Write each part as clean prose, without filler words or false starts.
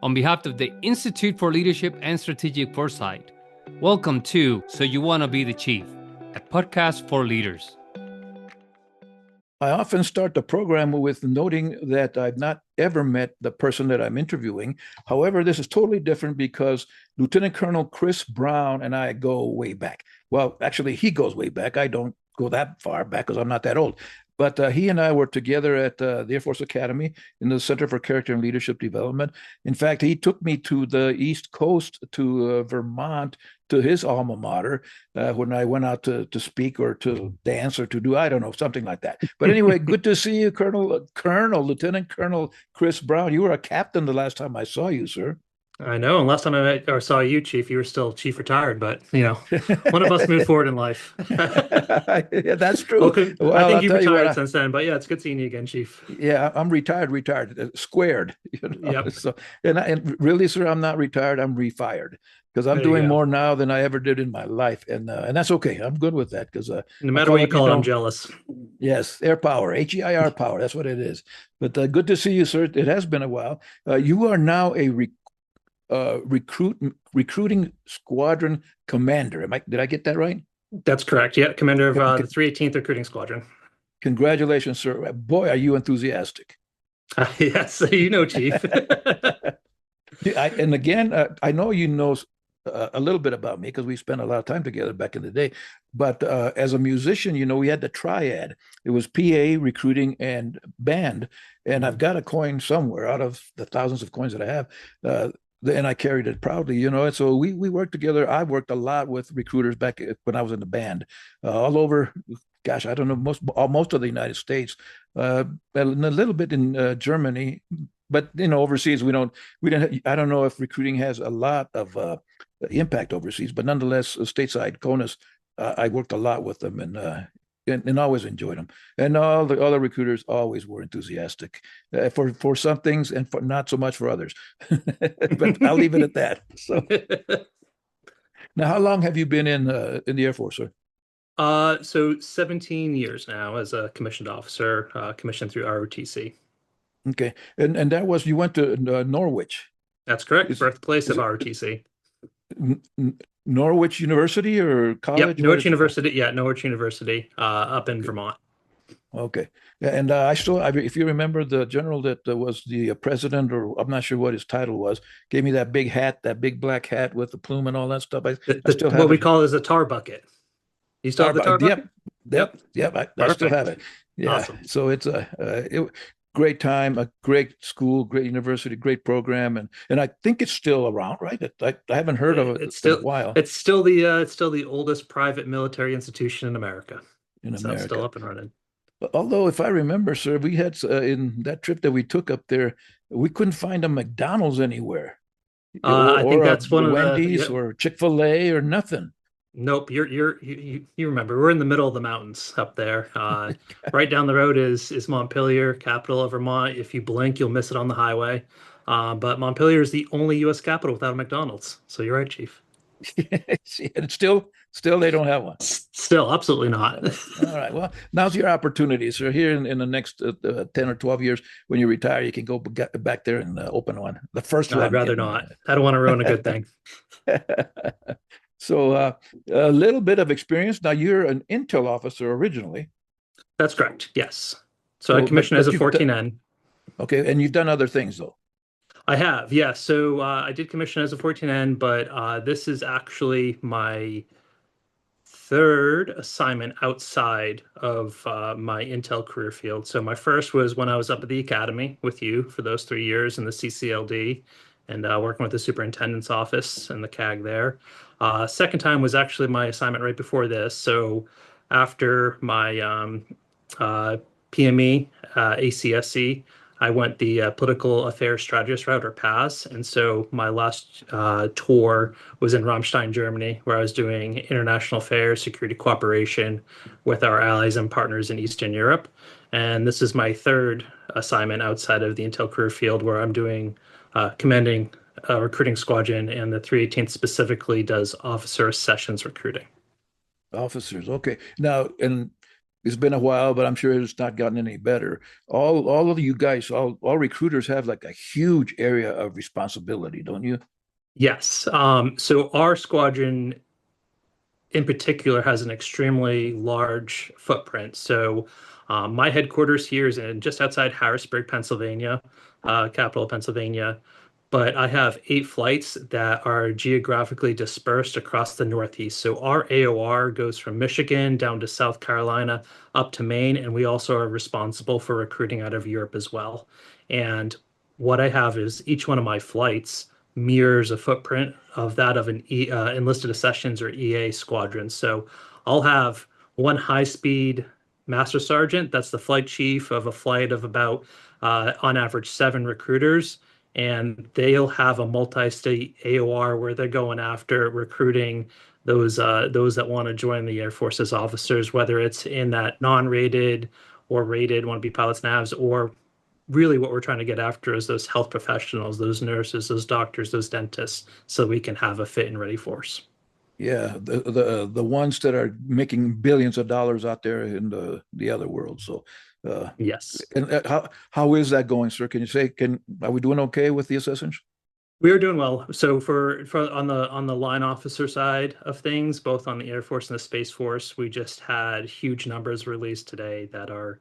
on behalf of the Institute for Leadership and Strategic Foresight. Welcome to So You Want to Be the Chief, a podcast for leaders. I often start the program with noting that I've not ever met the person that I'm interviewing. However, this is totally different because Lieutenant Colonel Chris Brown and I go way back. Well, actually, he goes way back. I don't go that far back because I'm not that old. But he and I were together at the Air Force Academy in the Center for Character and Leadership Development. In fact, he took me to the East Coast, to Vermont, to his alma mater when I went out to speak or to dance or to do, I don't know, something like that. But anyway, good to see you, Lieutenant Colonel Chris Brown. You were a captain the last time I saw you, sir. I know. And last time I met or saw you, Chief, you were still Chief retired, but one of us moved forward in life. Yeah, that's true. Well, I think you've retired since then, but yeah, it's good seeing you again, Chief. Yeah, I'm retired, squared. Yep. So, and really, sir, I'm not retired. I'm refired because I'm doing more now than I ever did in my life, and that's okay. I'm good with that because no matter what you call it, I'm jealous. Yes, air power, HEIR power. That's what it is. But good to see you, sir. It has been a while. You are now a recruiting squadron commander. Did I get that right? That's correct. Yeah, commander of the 318th Recruiting Squadron. Congratulations, sir. Boy, are you enthusiastic. Yes, Chief. And again, I know you know a little bit about me because we spent a lot of time together back in the day. But as a musician, we had the triad. It was PA, recruiting, and band. And I've got a coin somewhere out of the thousands of coins that I have. And I carried it proudly, And so we worked together. I worked a lot with recruiters back when I was in the band, all over. Gosh, I don't know, most of the United States, and a little bit in Germany, but overseas we didn't. I don't know if recruiting has a lot of impact overseas, but nonetheless, stateside CONUS, I worked a lot with them and always enjoyed them. And all the other recruiters always were enthusiastic for some things and for not so much for others. But I'll leave it at that. So now, how long have you been in the Air Force, sir? So 17 years now as a commissioned officer, commissioned through ROTC. Okay. And that was, you went to Norwich. That's correct. Birthplace of ROTC. Norwich University or college? Yep, Norwich University. Yeah, Norwich University up in Vermont. Okay. And if you remember, the general that was the president, or I'm not sure what his title was, gave me that big hat, that big black hat with the plume and all that stuff. I still have what we call is a tar bucket. You still have the tar bucket? Yep. I still have it. Yeah. Awesome. So it's great time, a great school, great university, great program, and I think it's still around, right? I haven't heard of it in a while. It's still the oldest private military institution in America. It's still up and running. Although, if I remember, sir, we had in that trip that we took up there, we couldn't find a McDonald's anywhere. I think that's one of Wendy's or Chick-fil-A or nothing. Nope, you remember we're in the middle of the mountains up there. Right down the road is Montpelier, capital of Vermont. If you blink, you'll miss it on the highway. But Montpelier is the only U.S. capital without a McDonald's. So you're right, Chief. And still they don't have one. Still, absolutely not. All right. Well, now's your opportunity. So here in the next 10 or 12 years, when you retire, you can go back there and open one. The first one. I'd rather not. I don't want to ruin a good thing. So a little bit of experience. Now, you're an intel officer originally. That's correct. Yes. So I commissioned as a 14N. Okay. And you've done other things, though. I have. Yeah. So I did commission as a 14N, but this is actually my third assignment outside of my intel career field. So my first was when I was up at the academy with you for those 3 years in the CCLD and working with the superintendent's office and the CAG there. Second time was actually my assignment right before this. So after my PME, ACSC, I went the political affairs strategist route, or PAS. And so my last tour was in Ramstein, Germany, where I was doing international affairs, security cooperation with our allies and partners in Eastern Europe. And this is my third assignment outside of the intel career field, where I'm doing commanding recruiting squadron, and the 318th specifically does officer sessions recruiting. Officers, okay. Now, and It's been a while, but I'm sure it's not gotten any better. All of you guys, all recruiters have like a huge area of responsibility, don't you? Yes. So our squadron in particular has an extremely large footprint. So my headquarters here is in just outside Harrisburg, Pennsylvania, capital of Pennsylvania. But I have 8 flights that are geographically dispersed across the Northeast. So our AOR goes from Michigan down to South Carolina up to Maine, and we also are responsible for recruiting out of Europe as well. And what I have is each one of my flights mirrors a footprint of that of an enlisted accessions or EA squadron. So I'll have one high-speed master sergeant, that's the flight chief of a flight of about on average 7 recruiters, and they'll have a multi-state AOR where they're going after recruiting those that want to join the Air Force as officers, whether it's in that non-rated or rated, want to be pilots, navs, or really what we're trying to get after is those health professionals, those nurses, those doctors, those dentists, so we can have a fit and ready force. Yeah, the ones that are making billions of dollars out there in the other world. So, uh, Yes. and how is that going, sir? Can you say are we doing okay with the assessors? We are doing well. So for on the line officer side of things, both on the Air Force and the Space Force, we just had huge numbers released today that are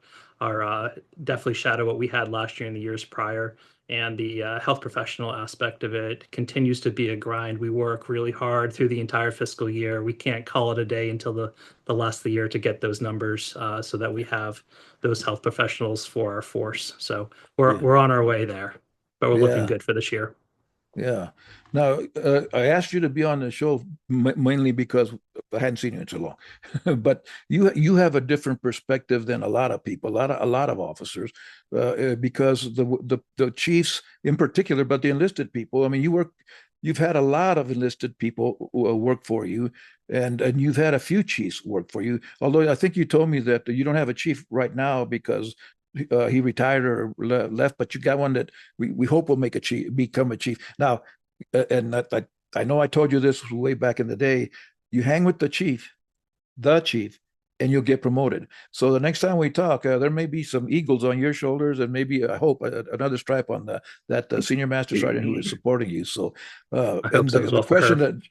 definitely shadow what we had last year and the years prior. And the health professional aspect of it continues to be a grind. We work really hard through the entire fiscal year. We can't call it a day until the last of the year to get those numbers so that we have those health professionals for our force. So Yeah, we're on our way there, but we're looking yeah. good for this year. Yeah. Now, I asked you to be on the show mainly because I hadn't seen you in so long, but you have a different perspective than a lot of people, a lot of officers, because the chiefs in particular, but the enlisted people. I mean, you've had a lot of enlisted people work for you, and you've had a few chiefs work for you. Although I think you told me that you don't have a chief right now because he retired or left, but you got one that we hope will make a chief, become a chief. Now, and I know I told you this way back in the day. You hang with the chief, and you'll get promoted. So the next time we talk, there may be some eagles on your shoulders, and maybe I hope another stripe on that senior master sergeant who is supporting you. So, I hope and so as the well for question her. that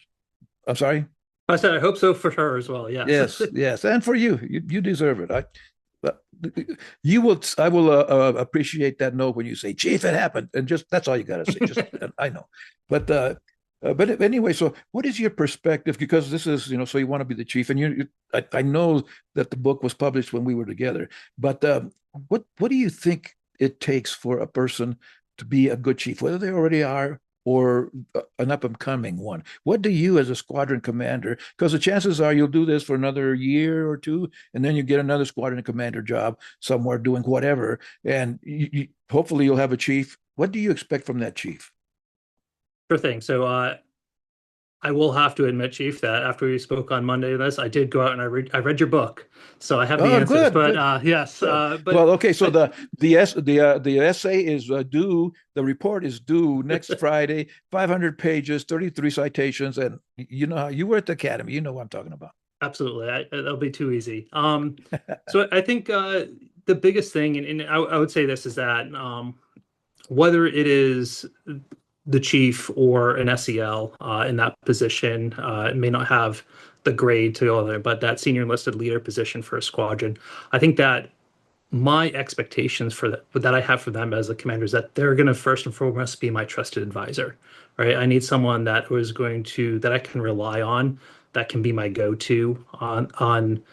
I'm sorry. I said I hope so for her as well. Yes. Yes, yes, and for you deserve it. But you will, I will appreciate that note when you say, "Chief, it happened," and just that's all you got to say. Just I know, but anyway. So, what is your perspective? Because this is, so you want to be the chief, and I know that the book was published when we were together. But what do you think it takes for a person to be a good chief, whether they already are or an up and coming one? What do you, as a squadron commander, because the chances are you'll do this for another year or two, and then you get another squadron commander job somewhere doing whatever, and hopefully you'll have a chief. What do you expect from that chief? Sure thing. So I will have to admit, Chief, that after we spoke on Monday on this, I did go out and I read your book, so I have the Oh, answers. good, But good. yes, Well, okay. So the essay is due. The report is due next Friday. 500 pages, 33 citations, and you know how you were at the academy. You know what I'm talking about. absolutely, that'll be too easy. So I think the biggest thing, and I would say this is that whether it is the chief or an SEL in that position, it may not have the grade to go there, but that senior enlisted leader position for a squadron, I think that my expectations for that I have for them as a commander is that they're going to first and foremost be my trusted advisor, right? I need someone that I can rely on, that can be my go-to on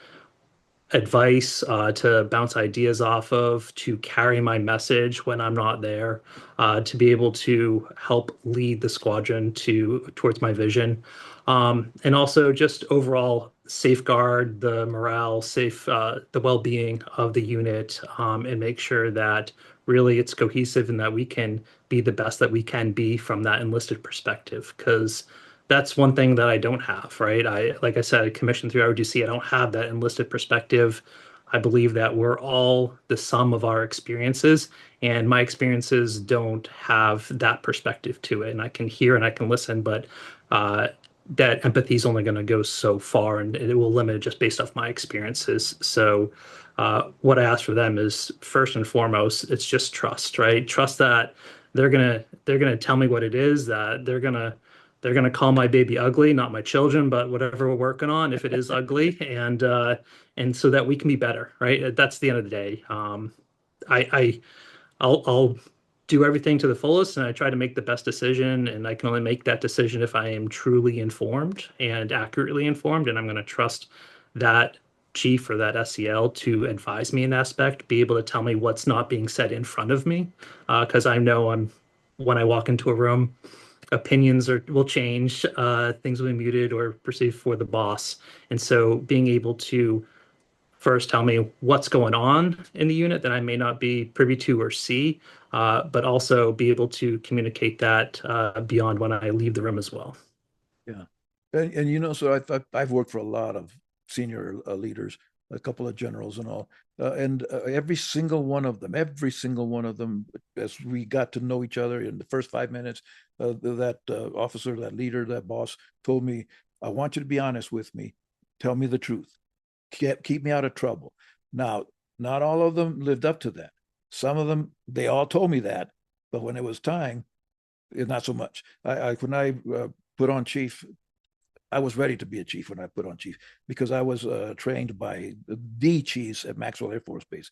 advice, to bounce ideas off of, to carry my message when I'm not there, to be able to help lead the squadron towards my vision, and also just overall safeguard the morale, the well-being of the unit, and make sure that really it's cohesive and that we can be the best that we can be from that enlisted perspective. Because that's one thing that I don't have, right? Like I said, I commissioned through ROTC. I don't have that enlisted perspective. I believe that we're all the sum of our experiences, and my experiences don't have that perspective to it. And I can hear and I can listen, but that empathy is only going to go so far, and it will limit it just based off my experiences. So what I ask for them is first and foremost, it's just trust, right? Trust that they're gonna tell me what it is, that they're gonna call my baby ugly, not my children, but whatever we're working on, if it is ugly, and so that we can be better, right? That's the end of the day. I I'll do everything to the fullest, and I try to make the best decision, and I can only make that decision if I am truly informed and accurately informed, and I'm going to trust that chief or that SEL to advise me in that aspect, be able to tell me what's not being said in front of me, because I know when I walk into a room, opinions will change, things will be muted or perceived for the boss, and so being able to first tell me what's going on in the unit that I may not be privy to or see, but also be able to communicate that beyond when I leave the room as well. Yeah. And you know, so I've worked for a lot of senior leaders, a couple of generals and all, and every single one of them, as we got to know each other in the first 5 minutes, that officer, that leader, that boss told me, "I want you to be honest with me. Tell me the truth. Keep me out of trouble." Now, not all of them lived up to that. Some of them, they all told me that, but when it was time, not so much. When I put on chief, I was ready to be a chief when I put on chief because I was trained by the chiefs at Maxwell Air Force Base.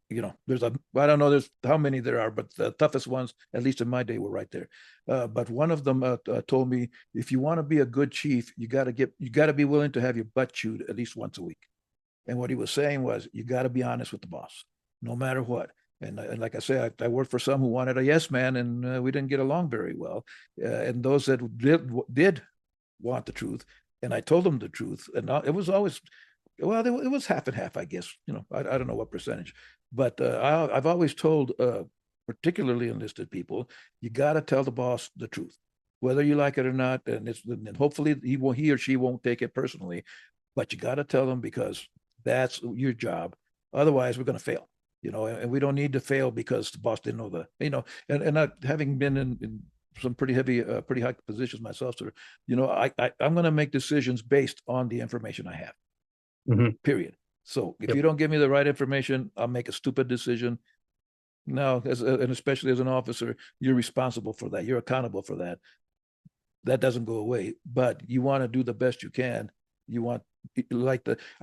You know, I don't know there's how many there are, but the toughest ones, at least in my day, were right there. But one of them told me, if you want to be a good chief, you got to be willing to have your butt chewed at least once a week. And what he was saying was, you got to be honest with the boss, no matter what. And like I say, I worked for some who wanted a yes man, and we didn't get along very well. And those that did want the truth, and I told them the truth, and it was always, well, it was half and half, I guess. You know, I don't know what percentage, but I've always told, particularly enlisted people, you got to tell the boss the truth, whether you like it or not, and hopefully he or she won't take it personally, but you got to tell them because that's your job. Otherwise, we're going to fail. You know, and we don't need to fail because the boss didn't know and not having been in some pretty high positions myself, sir. You know, I'm going to make decisions based on the information I have. Mm-hmm. Period. So if you don't give me the right information, I'll make a stupid decision. No, and especially as an officer, you're responsible for that. You're accountable for that. That doesn't go away. But you want to do the best you can. You want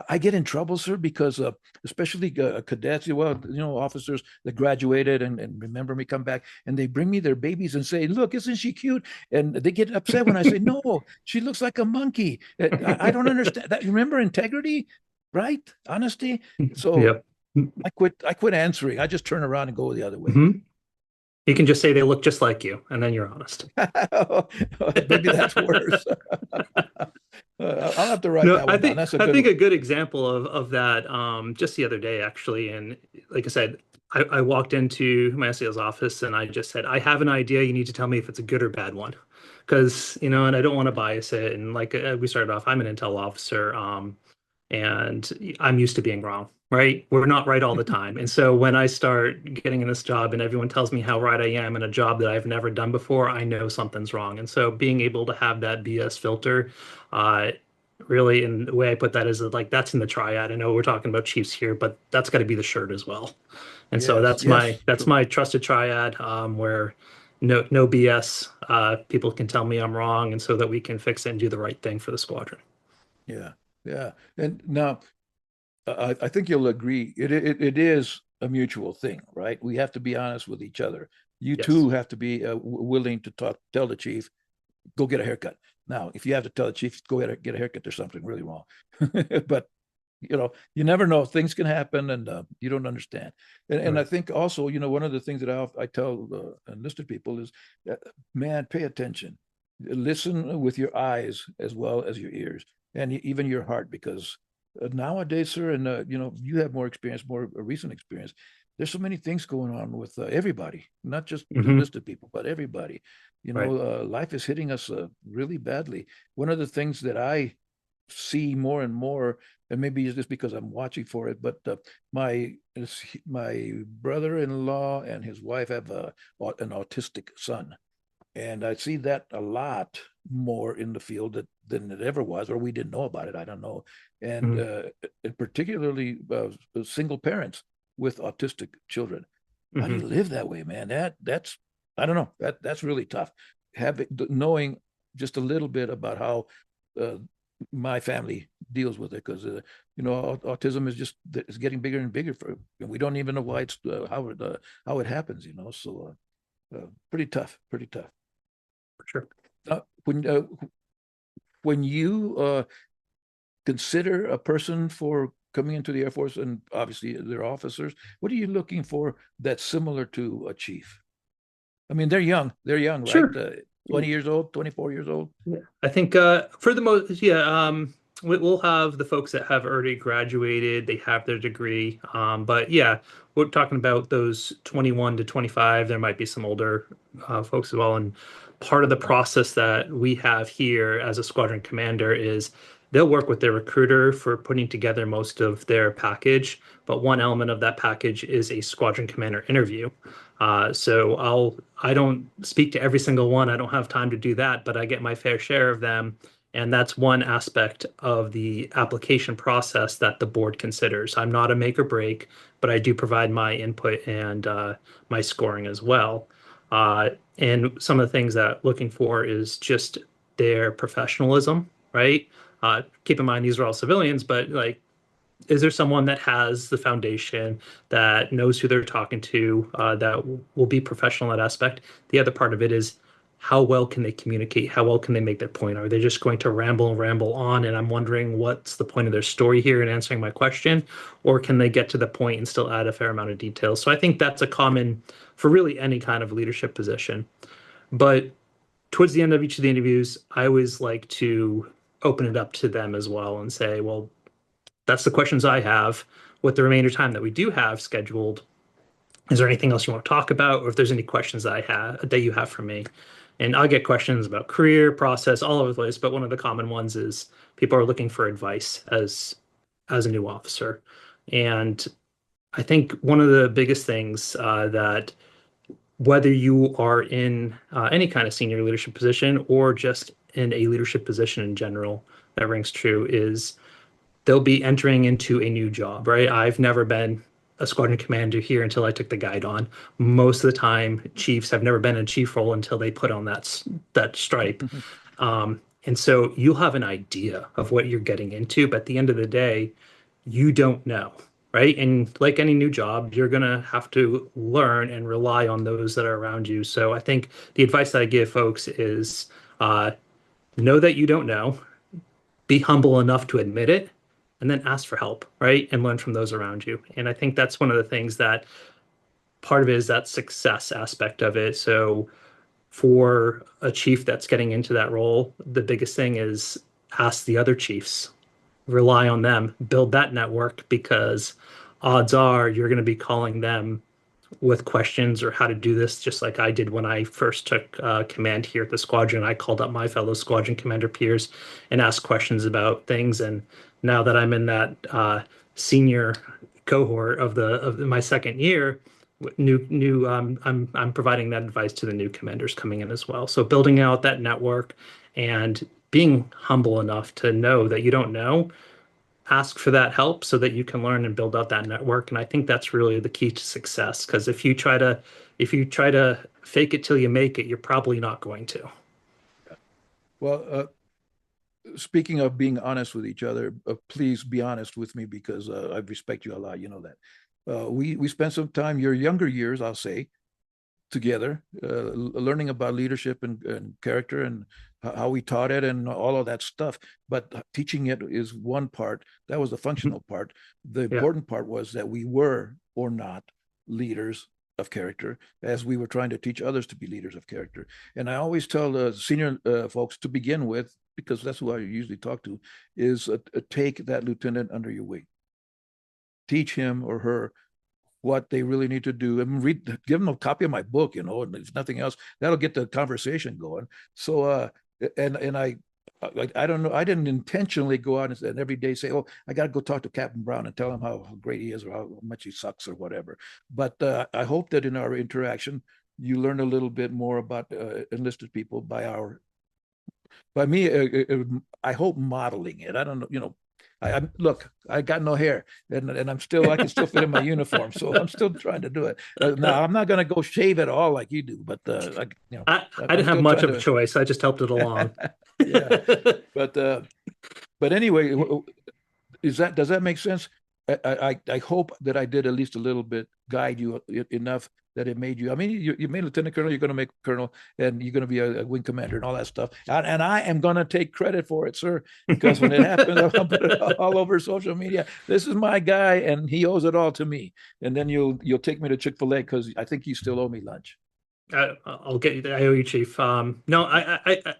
I get in trouble, sir, because especially cadets, well, you know, officers that graduated and remember me come back and they bring me their babies and say, "Look, isn't she cute?" And they get upset when I say, "No, she looks like a monkey." I don't understand that. You remember integrity, right? Honesty. So Yep. I quit answering. I just turn around and go the other way. Mm-hmm. You can just say they look just like you, and then you're honest. Maybe that's worse. I'll have to write that one down. That's I think a good example of that, just the other day, actually. And like I said, I walked into my SEL's office and I just said, I have an idea. You need to tell me if it's a good or bad one. Because, you know, and I don't want to bias it. And like we started off, I'm an intel officer, and I'm used to being wrong, right? We're not right all the time. And so when I start getting in this job and everyone tells me how right I am in a job that I've never done before, I know something's wrong. And so being able to have that BS filter, really, and the way I put that is like that's in the triad. I know we're talking about Chiefs here, but that's got to be the shirt as well. And so that's my trusted triad, where no BS. People can tell me I'm wrong, and so that we can fix it and do the right thing for the squadron. Yeah, yeah. And now I think you'll agree it is a mutual thing, right? We have to be honest with each other. You too have to be willing to tell the chief, go get a haircut. Now, if you have to tell the chief, go get a haircut, there's something really wrong. But you know, you never know. Things can happen, and you don't understand. And I think also, you know, one of the things that I tell enlisted people is, man, pay attention, listen with your eyes as well as your ears, and even your heart, because nowadays, sir, and you know, you have more experience, more recent experience. There's so many things going on with everybody, not just enlisted people, but everybody. You know, life is hitting us really badly. One of the things that I see more and more, and maybe it's just because I'm watching for it, but my brother-in-law and his wife have an autistic son, And I see that a lot more in the field than it ever was, or we didn't know about it. I don't know. And particularly single parents with autistic children. How do you live that way, man? That's I don't know. That's really tough. Knowing just a little bit about how my family deals with it, because autism is getting bigger and bigger. We don't even know why it's how it happens. So pretty tough. For sure. When you consider a person for coming into the Air Force, and obviously they're officers, what are you looking for that's similar to a chief? I mean, they're young, Sure. right? 20 years old, 24 years old. Yeah. I think for the most, we'll have the folks that have already graduated, they have their degree. But yeah, we're talking about those 21 to 25. There might be some older folks as well. And part of the process that we have here as a squadron commander is they'll work with their recruiter for putting together most of their package. But one element of that package is a squadron commander interview. So I don't speak to every single one. I don't have time to do that, but I get my fair share of them. And that's one aspect of the application process that the board considers. I'm not a make or break, but I do provide my input and my scoring as well. And some of the things that looking for is just their professionalism, right? Keep in mind, these are all civilians, but like, is there someone that has the foundation, that knows who they're talking to, that will be professional in that aspect? The other part of it is how well can they communicate? How well can they make their point? Are they just going to ramble and ramble on? And I'm wondering what's the point of their story here in answering my question? Or can they get to the point and still add a fair amount of detail? So I think that's a common for really any kind of leadership position. But towards the end of each of the interviews, I always like to open it up to them as well and say, well, that's the questions I have. With the remainder time that we do have scheduled, is there anything else you want to talk about, or if there's any questions that you have for me? And I'll get questions about career, process, all over the place. But one of the common ones is people are looking for advice as a new officer. And I think one of the biggest things that whether you are in any kind of senior leadership position or just in a leadership position in general, that rings true, is they'll be entering into a new job, right? I've never been a squadron commander here until I took the guide on. Most of the time, chiefs have never been in a chief role until they put on that stripe. And so you'll have an idea of what you're getting into, but at the end of the day, you don't know, right? And like any new job, you're going to have to learn and rely on those that are around you. So I think the advice that I give folks is know that you don't know, be humble enough to admit it, and then ask for help, right? And learn from those around you. And I think that's one of the things that part of it is that success aspect of it. So for a chief that's getting into that role, the biggest thing is ask the other chiefs, rely on them, build that network, because odds are you're going to be calling them with questions or how to do this, just like I did when I first took command here at the squadron. I called up my fellow squadron commander peers and asked questions about things. And now that I'm in that senior cohort of my second year, I'm providing that advice to the new commanders coming in as well. So building out that network and being humble enough to know that you don't know, ask for that help so that you can learn and build out that network. And I think that's really the key to success, because if you try to fake it till you make it, you're probably not going to. Well, speaking of being honest with each other, please be honest with me, because I respect you a lot. You know that. We spent some time, your younger years, I'll say, together, learning about leadership and character and how we taught it and all of that stuff. But teaching it is one part. That was the functional part. The important part was that we were or not leaders of character, as we were trying to teach others to be leaders of character. And I always tell the senior folks to begin with, because that's who I usually talk to, is take that lieutenant under your wing. Teach him or her what they really need to do, and give them a copy of my book, and if nothing else, that'll get the conversation going. So, and I don't know, I didn't intentionally go out and every day say, oh, I got to go talk to Captain Brown and tell him how great he is or how much he sucks or whatever. But I hope that in our interaction, you learn a little bit more about enlisted people by me. I hope modeling it. I don't know, I look, I got no hair, and I can still fit in my uniform, so I'm still trying to do it. Now I'm not going to go shave it all like you do, but I didn't have much of a choice. I just helped it along. Yeah, but anyway, does that make sense? I hope that I did at least a little bit guide you enough that it made you. I mean, you made lieutenant colonel, you're going to make colonel, and you're going to be a wing commander and all that stuff. And I am going to take credit for it, sir, because when it happens, I'll put it all over social media. This is my guy, and he owes it all to me. And then you'll take me to Chick-fil-A because I think you still owe me lunch. I'll get you. I owe you, Chief. No, I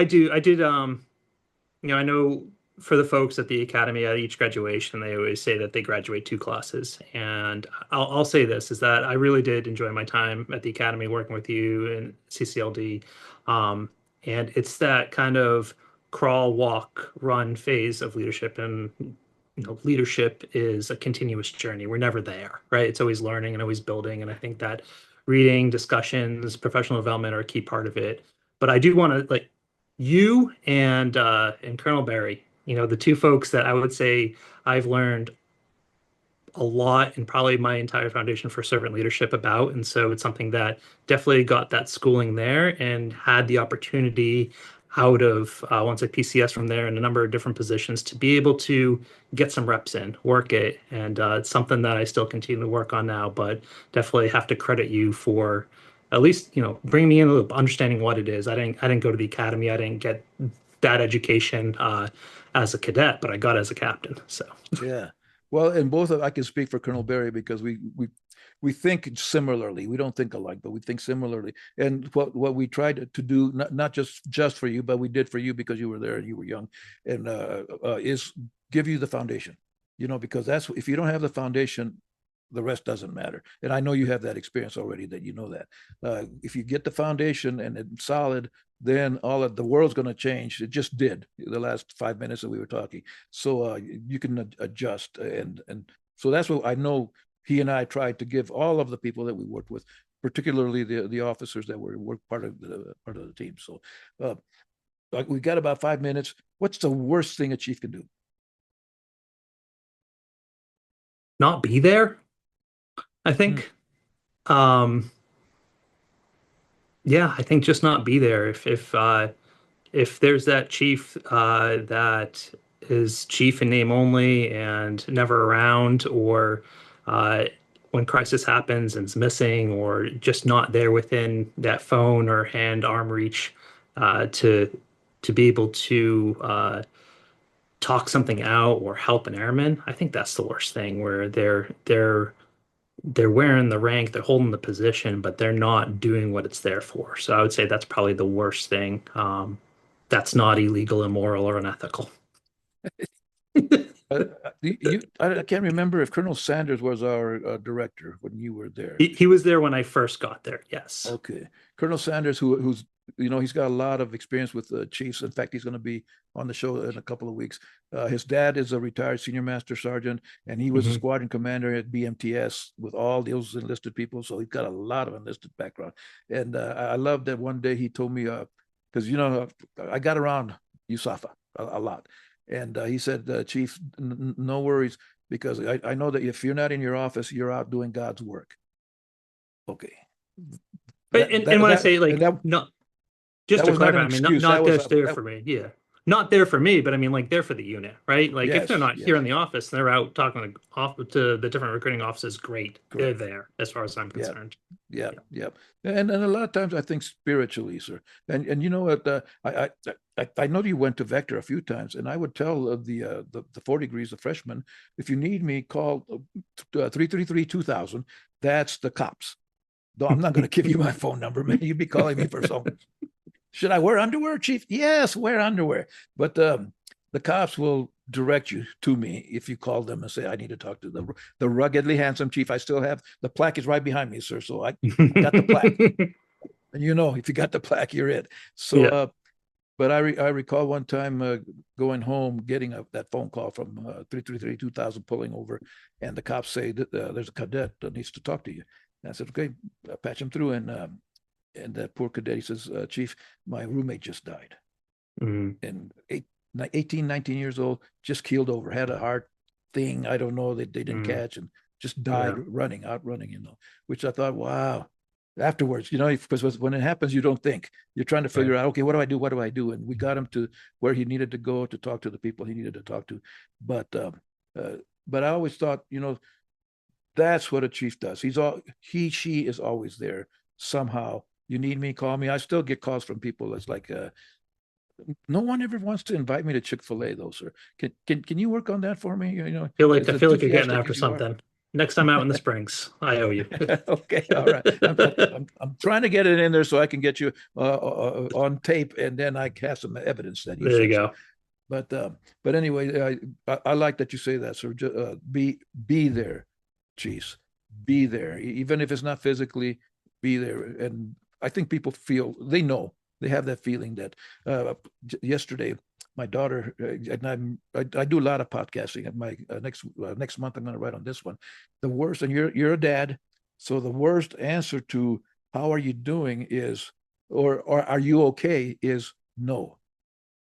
do. I did. I know for the folks at the academy at each graduation, they always say that they graduate 2 classes. And I'll say this is that I really did enjoy my time at the academy working with you and CCLD. And it's that kind of crawl, walk, run phase of leadership. And, leadership is a continuous journey. We're never there, right? It's always learning and always building. And I think that reading, discussions, professional development are a key part of it. But I do want to, you and Colonel Barry, the 2 folks that I would say I've learned a lot and probably my entire foundation for servant leadership about. And so it's something that definitely got that schooling there and had the opportunity out of once I PCS from there in a number of different positions to be able to get some reps in, work it. And it's something that I still continue to work on now, but definitely have to credit you for at least, bring me in a little understanding what it is. I didn't go to the academy. I didn't get that education as a cadet, but I got as a captain. So yeah, well, and I can speak for Colonel Barry because we think similarly. We don't think alike, but we think similarly. And what we tried to do, not just for you, but we did for you because you were there and you were young, and is give you the foundation. Because if you don't have the foundation, the rest doesn't matter. And I know you have that experience already that you know that. If you get the foundation and it's solid, then all of the world's going to change. It just did the last 5 minutes that we were talking. So you can adjust. And so that's what I know he and I tried to give all of the people that we worked with, particularly the officers that were part of the team. So we got about 5 minutes. What's the worst thing a chief can do? Not be there. I think, yeah, I think just not be there. If there's that chief that is chief in name only and never around, or when crisis happens and is missing, or just not there within that phone or arm reach to be able to talk something out or help an airman, I think that's the worst thing, where they're wearing the rank, they're holding the position, but they're not doing what it's there for. So I would say that's probably the worst thing. That's not illegal, immoral, or unethical. I can't remember if Colonel Sanders was our director when you were there. He was there when I first got there. Yes. Okay. Colonel Sanders, who's he's got a lot of experience with chiefs. In fact, he's going to be on the show in a couple of weeks. His dad is a retired senior master sergeant, and he was a squadron commander at BMTS with all those enlisted people. So he's got a lot of enlisted background. And I love that one day he told me, because, I got around USAFA a lot. And he said, Chief, no worries, because I know that if you're not in your office, you're out doing God's work. Okay. And when I say not, just to clarify, I mean, not just there for me. Yeah. Not there for me, but I mean, there for the unit, right? If they're not here in the office, they're out talking to the different recruiting offices. Great. They're there as far as I'm concerned. Yeah. And a lot of times I think spiritually, sir. And you know what? I know you went to Vector a few times, and I would tell the 4 degrees, the freshmen, if you need me, call 333-2000. That's the cops. No, I'm not going to give you my phone number, man. You'd be calling me for something. Should I wear underwear, Chief? Yes, wear underwear. But the cops will direct you to me if you call them and say, I need to talk to the ruggedly handsome chief. I still have the plaque is right behind me, sir. So I got the plaque. And if you got the plaque, you're it. So, but I recall one time going home, getting that phone call from 333-2000 pulling over, and the cops say that there's a cadet that needs to talk to you. And I said, okay, I'll patch him through. And that poor cadet, he says, Chief, my roommate just died. And 18, 19 years old, just keeled over, had a heart thing. I don't know, they didn't catch, and just died running, which I thought, wow. Afterwards, because when it happens, you don't think. You're trying to figure out, okay, what do I do? What do I do? And we got him to where he needed to go to talk to the people he needed to talk to. But I always thought, that's what a chief does. She is always there somehow. You need me, call me. I still get calls from people that's like, no one ever wants to invite me to Chick-fil-A though, sir. Can you work on that for me? I feel like you're getting after something. Next time out in the Springs, I owe you. Okay, all right. I'm trying to get it in there so I can get you on tape, and then I have some evidence that there you go. So. But anyway, I like that you say that, sir. Be there, Chiefs. Be there, even if it's not physically. Be there, and I think people feel they have that feeling that. Yesterday, my daughter and I do a lot of podcasting. At my next month, I'm going to write on this one. The worst, and you're a dad, so the worst answer to how are you doing is, or are you okay, is no.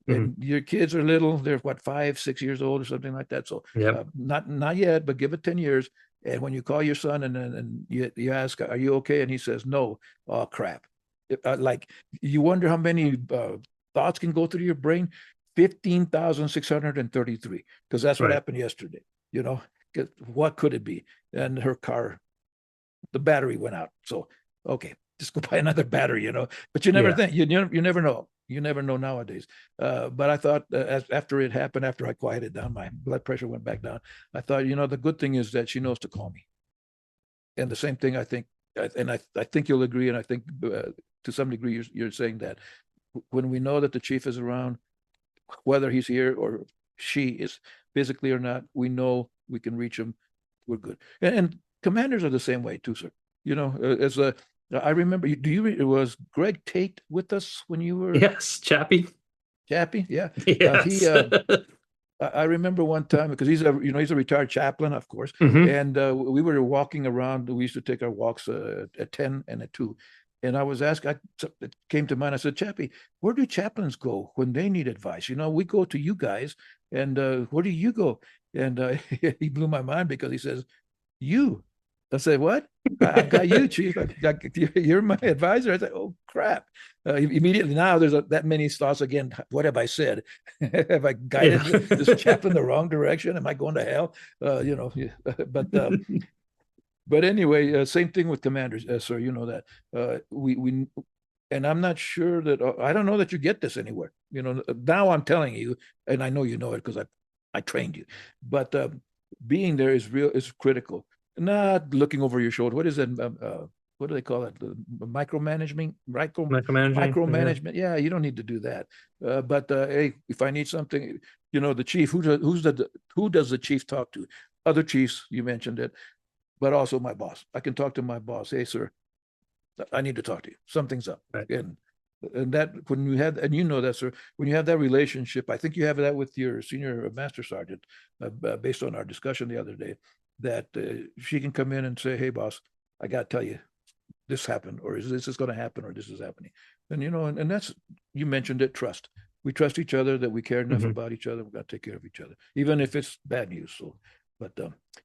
And your kids are little; they're what, 5, 6 years old or something like that. So not yet, but give it 10 years. And when you call your son and you ask, "Are you okay?" and he says no, oh crap! Like you wonder how many thoughts can go through your brain. 15,633, because that's what happened yesterday. What could it be? And her car, the battery went out. So okay, just go buy another battery. But you never think. You never know. You never know nowadays. But I thought after it happened, after I quieted down, my blood pressure went back down. I thought, the good thing is that she knows to call me. And the same thing, I think, and I think you'll agree, and I think to some degree you're saying that when we know that the chief is around, whether he's here or she is physically or not, we know we can reach him. We're good. And commanders are the same way too, sir. I remember, it was Greg Tate with us when you were? Yes, Chappie, yeah. Yes. I remember one time, because he's a retired chaplain, of course, and we were walking around. We used to take our walks at 10 and at 2. And I was asked, it came to mind, I said, Chappie, where do chaplains go when they need advice? We go to you guys, and where do you go? And he blew my mind, because he says, you. I said, what? I've got you, Chief. You're my advisor. I said, oh, crap. Immediately now there's that many thoughts again. What have I said? Have I guided this chaplain the wrong direction? Am I going to hell? But anyway, same thing with commanders, sir. You know that we and I'm not sure that I don't know that you get this anywhere. Now I'm telling you, and I know you know it because I trained you. But being there is critical. Not looking over your shoulder. What is it? What do they call it? Micromanagement. Micromanagement. Yeah, you don't need to do that. But hey, if I need something, the chief. Who does the chief talk to? Other chiefs. You mentioned it. But also my boss. I can talk to my boss. Hey, sir, I need to talk to you. Something's up. Right. And that when you have, and you know that, sir, when you have that relationship, I think you have that with your senior master sergeant, based on our discussion the other day, that she can come in and say, hey, boss, I got to tell you, this happened, or this is going to happen, or this is happening. And, and that's, you mentioned it, trust. We trust each other, that we care enough about each other. We've got to take care of each other, even if it's bad news.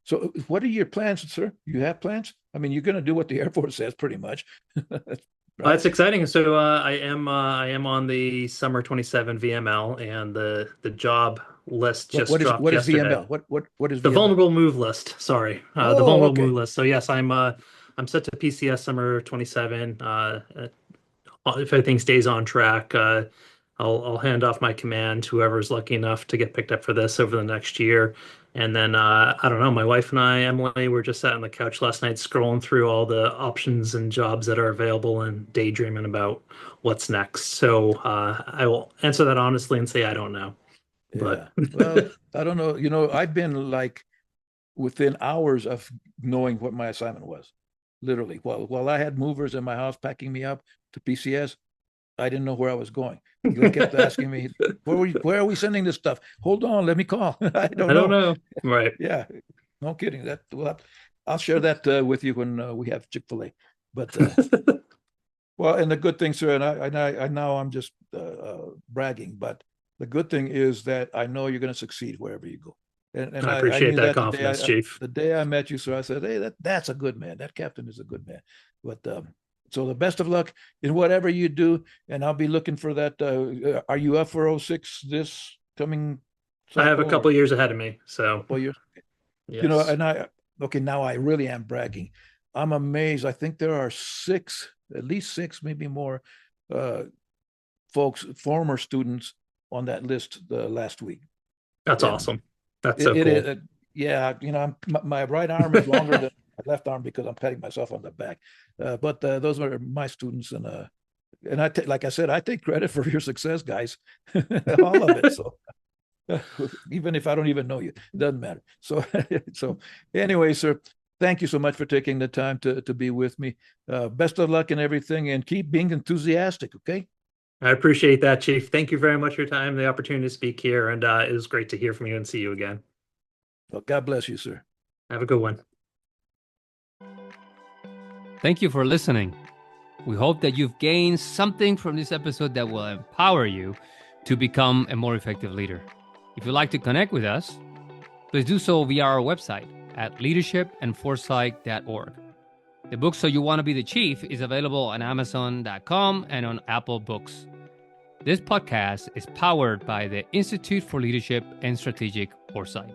So what are your plans, sir? You have plans? I mean, you're going to do what the Air Force says, pretty much. Right? It's exciting. So I am on the summer 27 VML, and the job list just dropped yesterday. What is VML? What is the VML? vulnerable move list? Sorry, the vulnerable move list. So yes, I'm set to PCS summer 27. If everything stays on track, I'll hand off my command to whoever's lucky enough to get picked up for this over the next year. And then I don't know, my wife and I, Emily, were just sat on the couch last night scrolling through all the options and jobs that are available and daydreaming about what's next. So I will answer that honestly and say I don't know. Yeah. Well, I don't know. I've been like within hours of knowing what my assignment was. Literally. While I had movers in my house packing me up to PCS, I didn't know where I was going. They kept asking me, where are we sending this stuff? Hold on, let me call. I don't know. Right. Yeah. No kidding. I'll share that with you when we have Chick-fil-A. But well, and the good thing, sir, and I now I'm just bragging, but the good thing is that I know you're going to succeed wherever you go. And I I appreciate knew that that confidence, Chief. the day I met you, sir. I said, hey, that's a good man. That captain is a good man. But so the best of luck in whatever you do, and I'll be looking for that. Are you up for 06 this coming cycle? I have a couple of years ahead of me, so. Well, years. Yes. You know, and okay, now I really am bragging. I'm amazed. I think there are at least six, maybe more, folks, former students on that list last week. That's And awesome. That's so cool. Yeah, you know, my right arm is longer than my left arm because I'm patting myself on the back. But those are my students, and like I said, I take credit for your success, guys, all of it. So even if I don't even know you, it doesn't matter. So so anyway, sir, thank you so much for taking the time to be with me. Best of luck in everything, and keep being enthusiastic. Okay. I appreciate that, Chief. Thank you very much for your time, the opportunity to speak here, and it was great to hear from you and see you again. Well, God bless you, sir. Have a good one. Thank you for listening. We hope that you've gained something from this episode that will empower you to become a more effective leader. If you'd like to connect with us, please do so via our website at leadershipandforesight.org. The book So You Want to Be the Chief is available on Amazon.com and on Apple Books. This podcast is powered by the Institute for Leadership and Strategic Foresight.